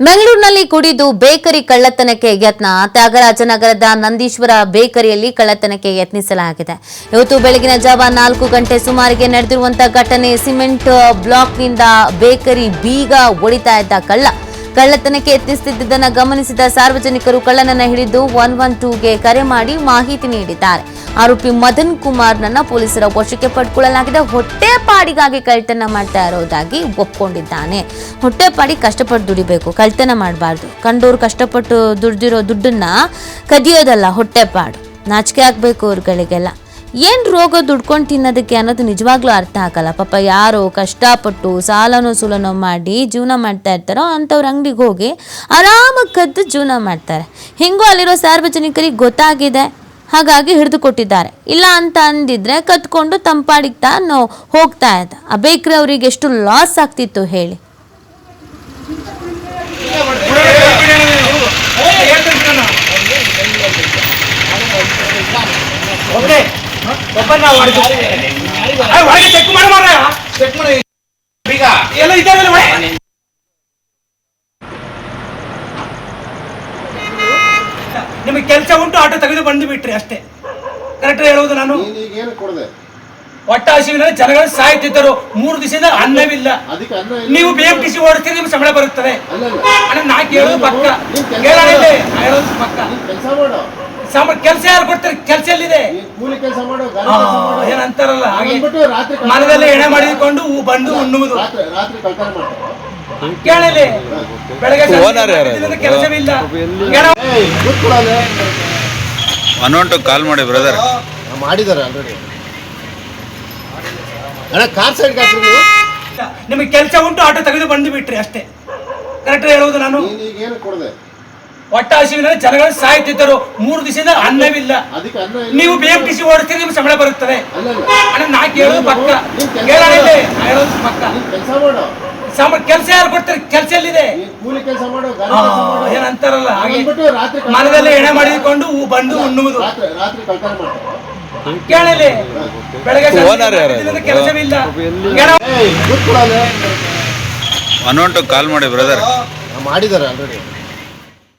ಬೆಂಗಳೂರಿನಲ್ಲಿ ಕುಡಿದು ಬೇಕರಿ ಕಳ್ಳತನಕ್ಕೆ ಯತ್ನ. ತ್ಯಾಗರಾಜನಗರದ ನಂದೀಶ್ವರ ಬೇಕರಿಯಲ್ಲಿ ಕಳ್ಳತನಕ್ಕೆ ಯತ್ನಿಸಲಾಗಿದೆ. ಇವತ್ತು ಬೆಳಗಿನ ಜಾವ 4 ಗಂಟೆ ಸುಮಾರಿಗೆ ನಡೆದಿರುವಂತಹ ಘಟನೆ. ಸಿಮೆಂಟ್ ಬ್ಲಾಕ್ನಿಂದ ಬೇಕರಿ ಬೀಗ ಒಡಿತಾ ಇದ್ದ ಕಳ್ಳತನಕ್ಕೆ ಯತ್ನಿಸುತ್ತಿದ್ದನ್ನು ಗಮನಿಸಿದ ಸಾರ್ವಜನಿಕರು ಕಳ್ಳನನ್ನ ಹಿಡಿದು 112ಗೆ ಕರೆ ಮಾಡಿ ಮಾಹಿತಿ ನೀಡಿದ್ದಾರೆ. ಆರೋಪಿ ಮದನ್ ಕುಮಾರ್ನನ್ನ ಪೊಲೀಸರ ವಶಕ್ಕೆ ಪಡೆದುಕೊಳ್ಳಲಾಗಿದೆ. ಹೊಟ್ಟೆಪಾಡಿಗಾಗಿ ಕಳ್ಳತನ ಮಾಡ್ತಾ ಇರೋದಾಗಿ ಒಪ್ಕೊಂಡಿದ್ದಾನೆ. ಹೊಟ್ಟೆಪಾಡಿ ಕಷ್ಟಪಟ್ಟು ದುಡಿಬೇಕು, ಕಳ್ಳತನ ಮಾಡಬಾರ್ದು. ಕಂಡೋರು ಕಷ್ಟಪಟ್ಟು ದುಡ್ದಿರೋ ದುಡ್ಡನ್ನ ಕದಿಯೋದಲ್ಲ ಹೊಟ್ಟೆಪಾಡು. ನಾಚಿಕೆ ಆಗ್ಬೇಕು ಅವ್ರುಗಳಿಗೆಲ್ಲ. ಏನು ರೋಗ ದುಡ್ಕೊಂಡು ತಿನ್ನೋದಕ್ಕೆ ಅನ್ನೋದು ನಿಜವಾಗ್ಲೂ ಅರ್ಥ ಆಗಲ್ಲ. ಪಾಪ ಯಾರೋ ಕಷ್ಟಪಟ್ಟು ಸಾಲನೋ ಸುಲನೋ ಮಾಡಿ ಜೀವನ ಮಾಡ್ತಾ ಇರ್ತಾರೋ ಅಂಥವ್ರ ಅಂಗಡಿಗೆ ಹೋಗಿ ಆರಾಮಾಗಿ ಕದ್ದು ಜೀವನ ಮಾಡ್ತಾರೆ. ಹಿಂಗೂ ಅಲ್ಲಿರೋ ಸಾರ್ವಜನಿಕರಿಗೆ ಗೊತ್ತಾಗಿದೆ, ಹಾಗಾಗಿ ಹಿಡಿದು ಕೊಟ್ಟಿದ್ದಾರೆ. ಇಲ್ಲ ಅಂತ ಅಂದಿದ್ರೆ ಕತ್ಕೊಂಡು ತಂಪಾಡಿಗೆ ತಾನು ಹೋಗ್ತಾ ಇದ್ದ. ಆ ಬೇಕ್ರಿ ಅವರಿಗೆ ಎಷ್ಟು ಲಾಸ್ ಆಗ್ತಿತ್ತು ಹೇಳಿ. ನಿಮಗೆ ಕೆಲಸ ಉಂಟು, ಆಟೋ ತೆಗೆದು ಬಂದು ಬಿಟ್ರಿ ಅಷ್ಟೇ. ಕರೆಕ್ಟ್ ಹೇಳುವುದು ನಾನು. ಹೊಟ್ಟ ಹಸಿವಿನಲ್ಲಿ ಜನಗಳು ಸಾಯ್ತಿದ್ದರು. 3 ದಿವಸದಿಂದ ಅನ್ನವಿಲ್ಲ. ನೀವು BMTC ಓಡಿಸ್ತೀರಿ, ನಿಮ್ಗೆ ಸಂಬಳ ಬರುತ್ತದೆ. ನಾ ಕೇಳೋದು ಪಕ್ಕ, ಹೇಳೋದು ಪಕ್ಕ. ಕೆಲಸ ಯಾರು ಕೊಡ್ತಾರೆ? ಕೆಲಸ ಎಲ್ಲಿದೆ? ಏನಂತಾರಲ್ಲ ಹಾಗೆ ಮನದಲ್ಲಿ ಎಣೆ ಮಾಡಿಕೊಂಡು ಬಂದು ಉಣ್ಣುವುದು. ಕೇಳಲಿ, ಬೆಳಗ್ಗೆ ಕೆಲಸವಿಲ್ಲ. ಕಾಲ್ ಮಾಡಿ ಬ್ರದರ್ ಮಾಡಿದ್ದಾರೆ ಆಲ್ರೆಡಿ. ಕಾರ್ ಸೈಡ್ ನಿಮಗೆ ಕೆಲಸ ಉಂಟು, ಆಟೋ ತೆಗೆದು ಬಂದು ಬಿಟ್ರಿ ಅಷ್ಟೇ. ಕರೆಕ್ಟ್ ಹೇಳುವುದು ನಾನು. ಹೊಟ್ಟ ಹಸಿವಿನಲ್ಲಿ ಜನಗಳು ಸಾಯ್ತಿದ್ದರು. 3 ದಿವಸದಿಂದ ಅನ್ನವಿಲ್ಲ. ನೀವು BMTC ಓಡಿಸ್ತೀರಿ, ನಿಮ್ಗೆ ಸಂಬಳ ಬರುತ್ತದೆ. ನಾ ಕೇಳೋದು ಪಕ್ಕ, ಹೇಳೋದು ಪಕ್ಕ. ಕೆಲಸ ಯಾರು ಕೊಡ್ತಾರೆ? ಕೆಲಸ ಎಲ್ಲಿದೆ? ಏನಂತಾರಲ್ಲ ಹಾಗೆ ಮನದಲ್ಲಿ ಎಣೆ ಮಾಡಿಕೊಂಡು ಬಂದು ಉಣ್ಣುವುದು. ಕೇಳಲಿ, ಬೆಳಗ್ಗೆ ಕೆಲಸವಿಲ್ಲ. ಕಾಲ್ ಮಾಡಿ ಬ್ರದರ್ ಮಾಡಿದ್ದಾರೆ ಆಲ್ರೆಡಿ.